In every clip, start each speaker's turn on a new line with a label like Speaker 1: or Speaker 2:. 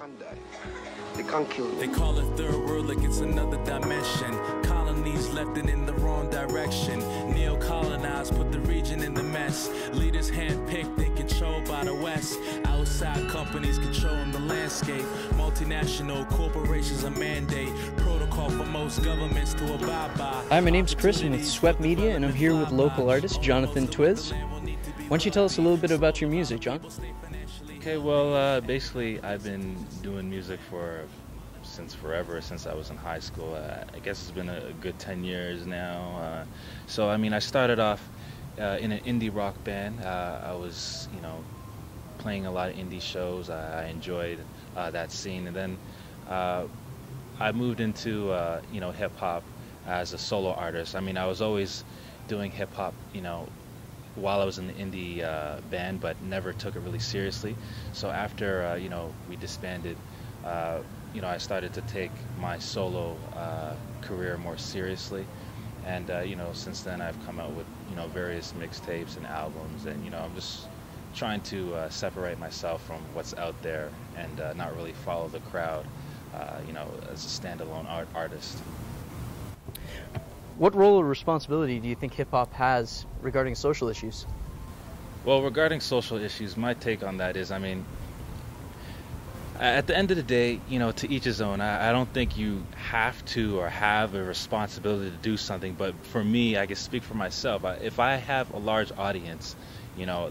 Speaker 1: can't die. They can't kill me.
Speaker 2: They call it third world like it's another dimension. Colonies left it in the wrong direction. Neo-colonized put the region in the mess. Leaders handpicked, they controlled by the West. Outside companies controlling the landscape. Multinational corporations a mandate. Protocol for most governments to abide by.
Speaker 3: Hi, my name's Chris. I'm with SweptMedia, and I'm here with local artist Jonathon Twiz. Why don't you tell us a little bit about your music, John?
Speaker 4: Okay, well, basically, I've been doing music since forever, since I was in high school. I guess it's been a good 10 years now. So, I mean, I started off in an indie rock band. I was, playing a lot of indie shows. I enjoyed that scene, and then I moved into, hip-hop as a solo artist. I mean, I was always doing hip-hop, while I was in the indie band, but never took it really seriously. So after we disbanded, I started to take my solo career more seriously, and since then I've come out with various mixtapes and albums, and I'm just trying to separate myself from what's out there and not really follow the crowd, as a standalone artist.
Speaker 3: What role or responsibility do you think hip-hop has regarding social issues?
Speaker 4: Well, regarding social issues, my take on that is, I mean, at the end of the day, to each his own. I don't think you have to or have a responsibility to do something, but for me, I can speak for myself. If I have a large audience,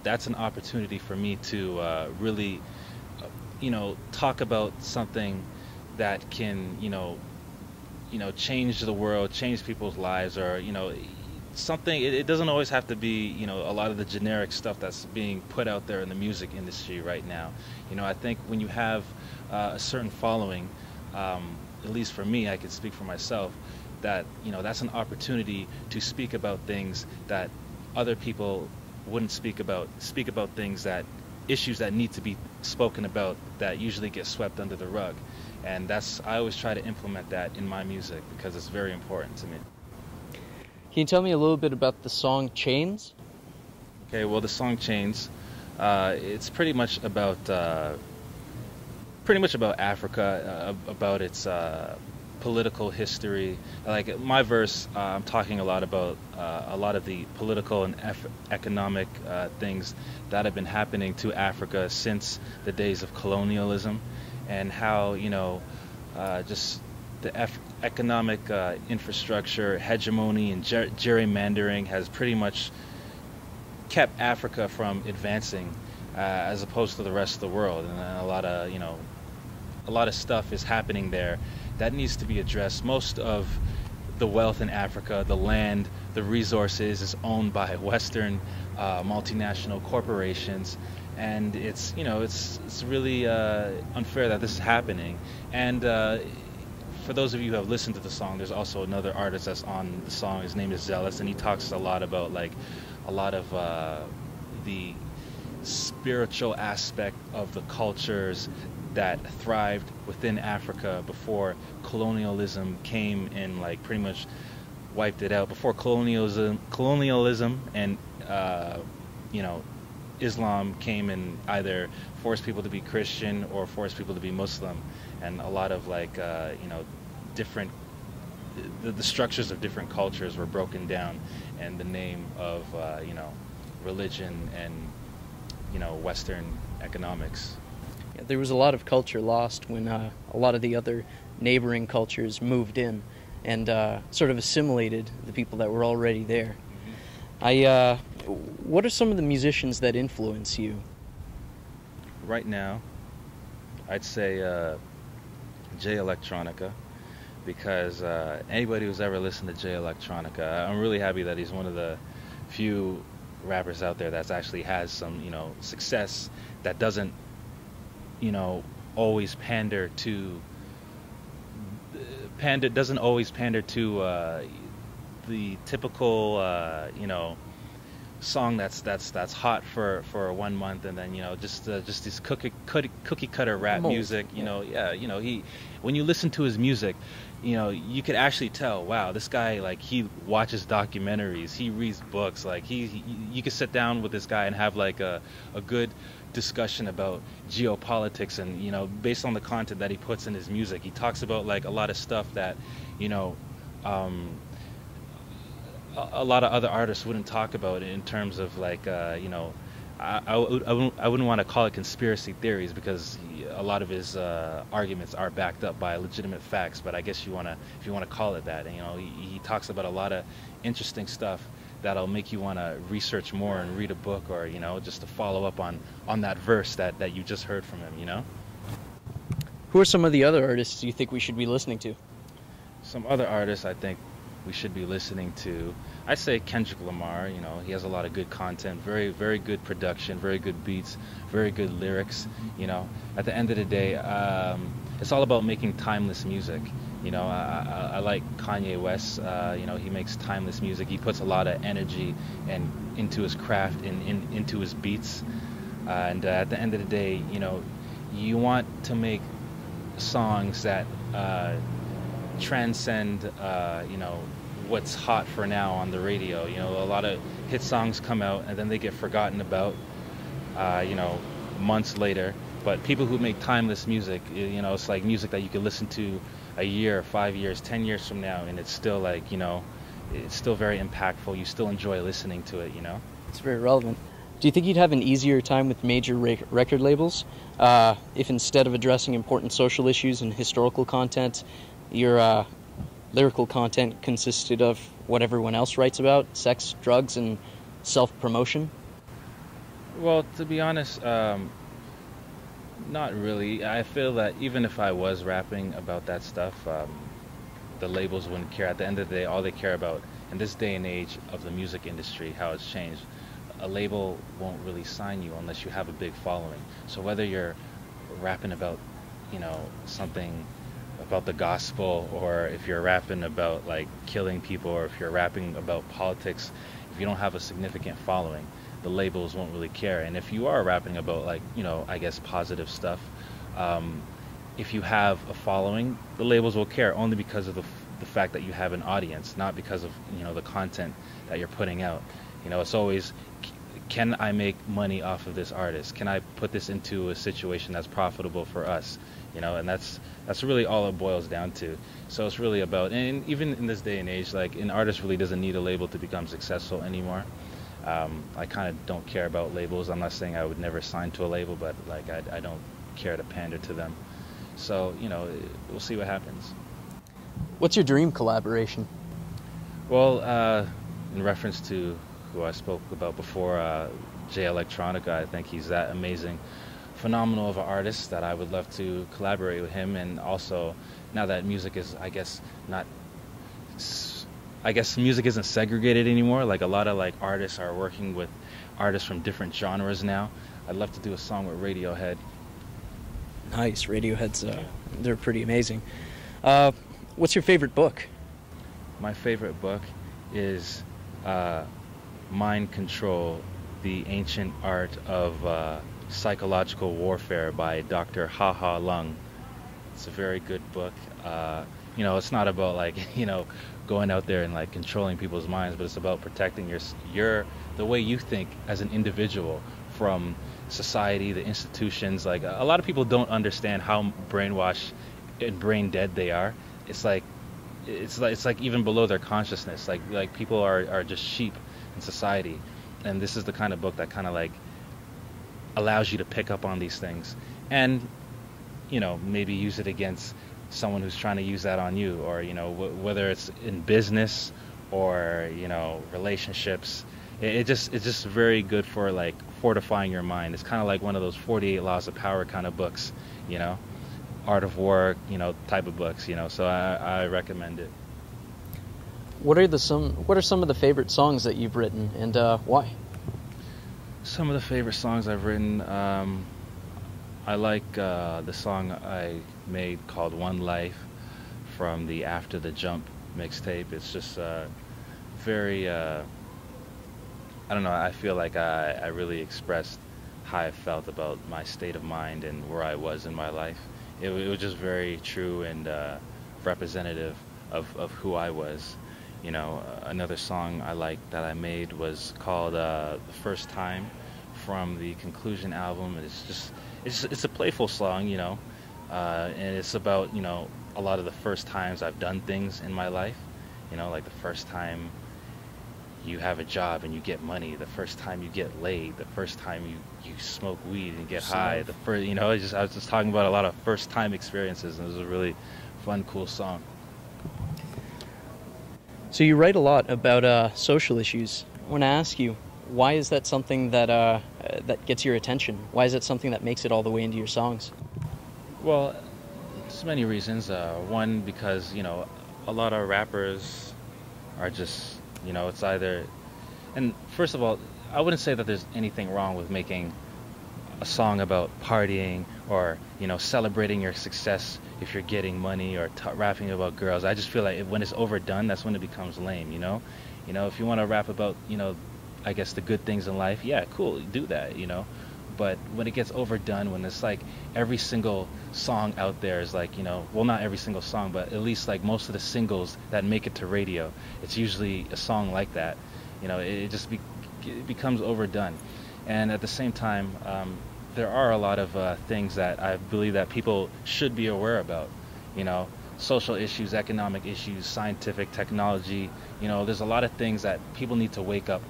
Speaker 4: that's an opportunity for me to really, talk about something that can, change the world, change people's lives, or, something. It doesn't always have to be, a lot of the generic stuff that's being put out there in the music industry right now. I think when you have a certain following, at least for me, I can speak for myself, that, that's an opportunity to speak about things that other people wouldn't speak about issues that need to be spoken about that usually get swept under the rug. And I always try to implement that in my music because it's very important to me.
Speaker 3: Can you tell me a little bit about the song Chains?
Speaker 4: Okay, well, the song Chains, it's pretty much about Africa, about its political history. Like my verse, I'm talking a lot about a lot of the political and economic things that have been happening to Africa since the days of colonialism, and how just the economic infrastructure, hegemony, and gerrymandering has pretty much kept Africa from advancing as opposed to the rest of the world, and a lot of stuff is happening there that needs to be addressed. Most of the wealth in Africa, the land, the resources, is owned by Western multinational corporations, and it's really unfair that this is happening. And for those of you who have listened to the song, there's also another artist that's on the song. His name is Zealous, and he talks a lot about a lot of the spiritual aspect of the cultures that thrived within Africa before colonialism came and pretty much wiped it out. Before colonialism and Islam came and either forced people to be Christian or forced people to be Muslim, and a lot of different the structures of different cultures were broken down in the name of religion and Western economics.
Speaker 3: Yeah, there was a lot of culture lost when a lot of the other neighboring cultures moved in and sort of assimilated the people that were already there. What are some of the musicians that influence you?
Speaker 4: Right now, I'd say J Electronica, because anybody who's ever listened to J Electronica, I'm really happy that he's one of the few rappers out there that's actually has some success, that doesn't always pander to the typical song that's hot for 1 month, and then just this cookie cutter rap music. When you listen to his music, you could actually tell, wow, this guy, he watches documentaries, he reads books, you could sit down with this guy and have a good discussion about geopolitics, and based on the content that he puts in his music, he talks about like a lot of stuff that a lot of other artists wouldn't talk about in terms of like I wouldn't want to call it conspiracy theories, because a lot of his arguments are backed up by legitimate facts, but I guess if you want to call it that. And, he talks about a lot of interesting stuff that'll make you want to research more and read a book, or just to follow up on that verse that you just heard from him.
Speaker 3: Who are some of the other artists you think we should be listening to?
Speaker 4: Some other artists I think we should be listening to, I say Kendrick Lamar. He has a lot of good content, very, very good production, very good beats, very good lyrics. At the end of the day, it's all about making timeless music. I like Kanye West. He makes timeless music. He puts a lot of energy and into his craft and into his beats. And at the end of the day, you want to make songs that transcend, what's hot for now on the radio. A lot of hit songs come out and then they get forgotten about, months later. But people who make timeless music, it's like music that you can listen to a year, 5 years, 10 years from now, and it's still like, it's still very impactful. You still enjoy listening to it.
Speaker 3: It's very relevant. Do you think you'd have an easier time with major record labels if instead of addressing important social issues and historical content, your lyrical content consisted of what everyone else writes about, sex, drugs, and self-promotion?
Speaker 4: Well, to be honest, not really. I feel that even if I was rapping about that stuff, the labels wouldn't care. At the end of the day, all they care about in this day and age of the music industry, how it's changed, a label won't really sign you unless you have a big following. So whether you're rapping about, something about the gospel, or if you're rapping about like killing people, or if you're rapping about politics, if you don't have a significant following, the labels won't really care. And if you are rapping about like, I guess positive stuff, if you have a following, the labels will care only because of the fact that you have an audience, not because of, the content that you're putting out. It's always, can I make money off of this artist? Can I put this into a situation that's profitable for us? And that's really all it boils down to. So it's really about, and even in this day and age, like an artist really doesn't need a label to become successful anymore. I kind of don't care about labels. I'm not saying I would never sign to a label, but like I don't care to pander to them. So, we'll see what happens.
Speaker 3: What's your dream collaboration?
Speaker 4: Well, in reference to who I spoke about before, Jay Electronica, I think he's that amazing, phenomenal of an artist that I would love to collaborate with him. And also, now that music is, music isn't segregated anymore. Like a lot of like artists are working with artists from different genres now. I'd love to do a song with Radiohead.
Speaker 3: Nice. Radiohead's, they're pretty amazing. What's your favorite book?
Speaker 4: My favorite book is Mind Control, The Ancient Art of Psychological Warfare by Dr. Ha Ha Lung. It's a very good book. It's not about like, going out there and like controlling people's minds, but it's about protecting the way you think as an individual from society, the institutions. Like a lot of people don't understand how brainwashed and brain dead they are. It's like even below their consciousness. Like people are just sheep in society, and this is the kind of book that kind of like allows you to pick up on these things and maybe use it against someone who's trying to use that on you, or whether it's in business or relationships. It's just very good for like fortifying your mind. It's kind of like one of those 48 Laws of Power kind of books, Art of War, type of books, so I recommend it.
Speaker 3: What are some of the favorite songs that you've written, and why?
Speaker 4: Some of the favorite songs I've written, I like the song I made called One Life from the After the Jump mixtape. It's just very, I don't know, I feel like I really expressed how I felt about my state of mind and where I was in my life. It was just very true and representative of who I was. Another song I liked that I made was called The First Time from the Conclusion album. It's a playful song, and it's about, a lot of the first times I've done things in my life, like the first time you have a job and you get money, the first time you get laid, the first time you smoke weed and get high, the first, I was just talking about a lot of first time experiences, and it was a really fun, cool song.
Speaker 3: So you write a lot about social issues. I want to ask you, why is that something that that gets your attention? Why is it something that makes it all the way into your songs?
Speaker 4: Well, there's many reasons. One, because, a lot of rappers are just, it's either... And first of all, I wouldn't say that there's anything wrong with making a song about partying or, celebrating your success if you're getting money, or rapping about girls. I just feel like when it's overdone, that's when it becomes lame, if you want to rap about, I guess the good things in life, yeah, cool, do that, But when it gets overdone, when it's like every single song out there is like, well, not every single song, but at least like most of the singles that make it to radio, it's usually a song like that. It just it becomes overdone. And at the same time, there are a lot of things that I believe that people should be aware about. Social issues, economic issues, scientific technology. There's a lot of things that people need to wake up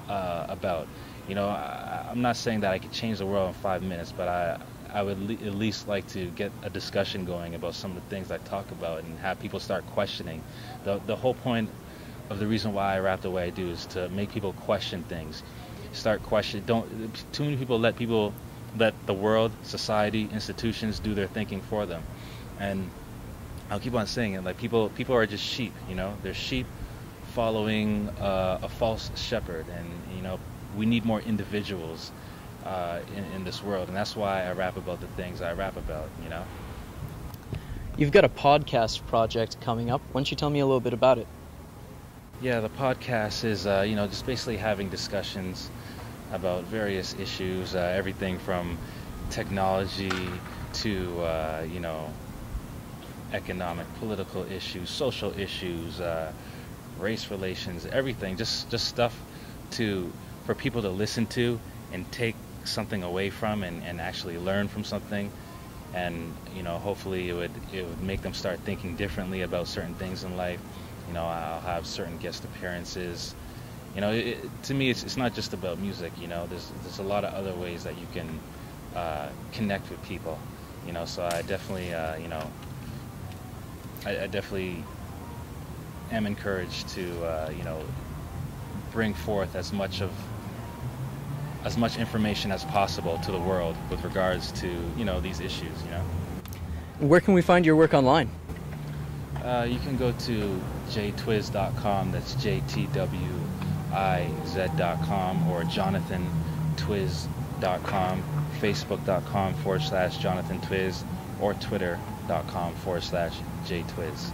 Speaker 4: about. I'm not saying that I could change the world in 5 minutes, but I would at least like to get a discussion going about some of the things I talk about and have people start questioning. The whole point of the reason why I rap the way I do is to make people question things. Start questioning. Too many people let the world, society, institutions do their thinking for them. And I'll keep on saying it, like people are just sheep, they're sheep following a false shepherd, and we need more individuals in this world, and that's why I rap about the things I rap about.
Speaker 3: You've got a podcast project coming up. Why don't you tell me a little bit about it?
Speaker 4: Yeah, the podcast is just basically having discussions about various issues, everything from technology to economic, political issues, social issues, race relations, everything, just stuff for people to listen to and take something away from, and actually learn from something, and hopefully it would make them start thinking differently about certain things in life. I'll have certain guest appearances. To me it's not just about music. There's a lot of other ways that you can connect with people. So I definitely I definitely am encouraged to bring forth as much information as possible to the world with regards to these issues.
Speaker 3: Where can we find your work online?
Speaker 4: You can go to J.Twiz.com. That's JTWIZ.com, or JonathonTwiz.com, Facebook.com/Jonathon Twiz, or Twitter.com/J.Twiz.